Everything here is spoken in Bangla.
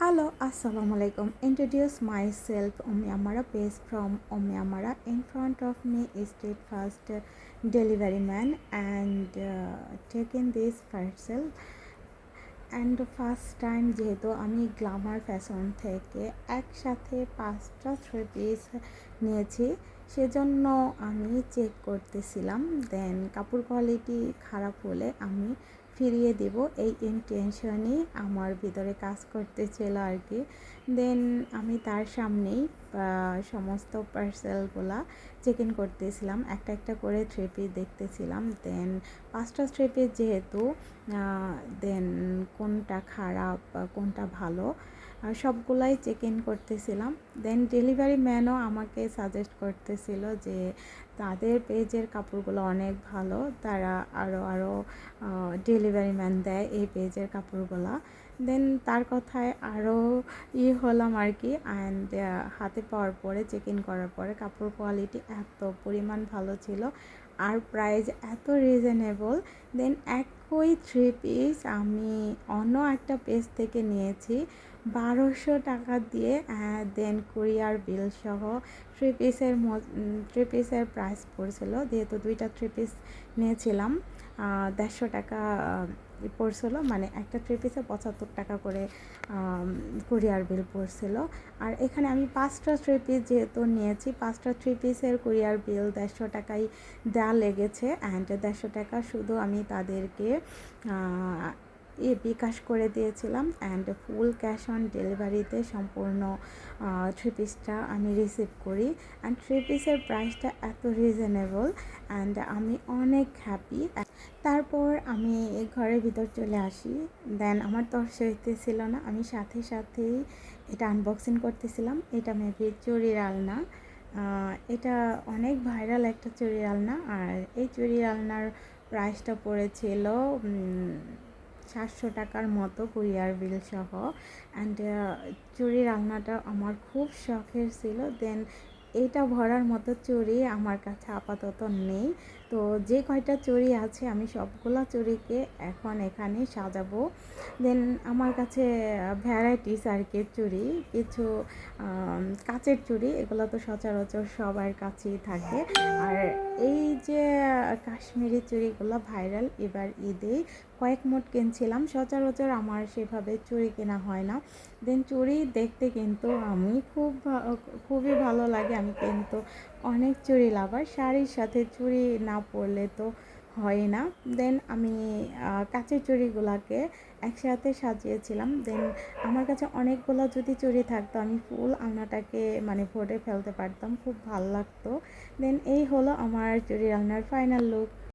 Hello, Assalamu alaikum. Introduce myself, Ummi Amara, based from Ummi Amara. In front of me is steadfast delivery man and taking this parcel. And first time যেহেতু আমি গ্ল্যামার ফ্যাশন থেকে একসাথে 5টা থ্রি পিস নিয়েছি, সেজন্য আমি চেক করতেছিলাম। দেন কাপড় কোয়ালিটি খারাপ হলে আমি ফিরিয়ে দেব, এই ইন্টেনশনই আমার ভিতরে কাজ করতেছিল আর কি। দেন আমি তার সামনেই সমস্ত পার্সেলগুলা চেক ইন করতেছিলাম, একটা একটা করে থ্রি পিস দেখতেছিলাম। দেন 5টা থ্রি পিস যেহেতু, দেন কোনটা খারাপ কোনটা ভালো সবগুলাই চেক ইন করতেছিলাম। দেন ডেলিভারি ম্যানও আমাকে সাজেস্ট করতেছিল যে তাদের পেজের কাপড়গুলো অনেক ভালো, তারা আরও ডেলিভারি ম্যান দেয় এই পেজের কাপড়গুলো। দেন তার কথায় আরও হলাম আর কি। অ্যান্ড হাতে পাওয়ার পরে চেক ইন করার পরে কাপড় কোয়ালিটি এত পরিমাণ ভালো ছিল আর প্রাইস এত রিজনেবল। দেন একই থ্রি পিস আমি অন্য একটা পেজ থেকে নিয়েছি 1200 টাকা দিয়ে। দেন কুরিয়ার বিল সহ থ্রি পিসের প্রাইস পড়ছিল, যেহেতু দুইটা থ্রি পিস নিয়েছিলাম 150 টাকা পড়ছিল, মানে একটা থ্রি পিসে 75 টাকা করে কুরিয়ার বিল পড়ছিল। আর এখানে আমি 5টা থ্রি পিস যেহেতু নিয়েছি, 5টা থ্রি পিসের কুরিয়ার বিল 150 টাকাই দেওয়া লেগেছে। অ্যান্ড 150 টাকা শুধু আমি তাদেরকে বিকাশ করে দিয়েছিলাম। অ্যান্ড ফুল ক্যাশ অন ডেলিভারিতে সম্পূর্ণ থ্রি পিসটা আমি রিসিভ করি। অ্যান্ড থ্রি পিসের প্রাইসটা এত রিজনেবল অ্যান্ড আমি অনেক হ্যাপি। তারপর আমি ঘরের ভিতর চলে আসি। দেন আমার তর হইতেছিল না, আমি সাথে সাথেই এটা আনবক্সিং করতেছিলাম। এটা মেবি চুড়ির আলনা, এটা অনেক ভাইরাল একটা চুড়ির আলনা। আর এই চুড়ির আলনার প্রাইসটা পড়েছিল 700 টাকার মতো কুরিয়ার বিল সহ। অ্যান্ড চুড়ির আলনাটা আমার খুব শখের ছিল। দেন এটা ভরার মতো চুড়ি আমার কাছে আপাতত নেই, তো যে কয়টা চুড়ি আছে আমি সবগুলো চুড়িকে এখন এখানে সাজাবো। দেন আমার কাছে ভ্যারাইটিস আর কি চুড়ি, কিছু কাচের চুড়ি, এগুলো তো সচরাচর সবার কাছেই থাকে। আর এই যে কাশ্মীরি চুড়িগুলো ভাইরাল, এবার ঈদেই কয়েক মোট কিনছিলাম, সচরাচর আমার সেভাবে চুড়ি কেনা হয় না। দেন চুড়ি দেখতে কিন্তু আমি খুবই ভালো লাগে, আমি কিন্তু অনেক চুড়ি লাভার, শাড়ির সাথে চুড়ি না পরলে তো হয় না। দেন আমি কাচের চুড়িগুলোকে একসাথে সাজিয়েছিলাম। দেন আমার কাছে অনেকগুলো যদি চুড়ি থাকতো আমি ফুল আলনাটাকে মানে ভরে ফেলতে পারতাম, খুব ভালো লাগতো। দেন এই হলো আমার চুড়ির আলনার ফাইনাল লুক।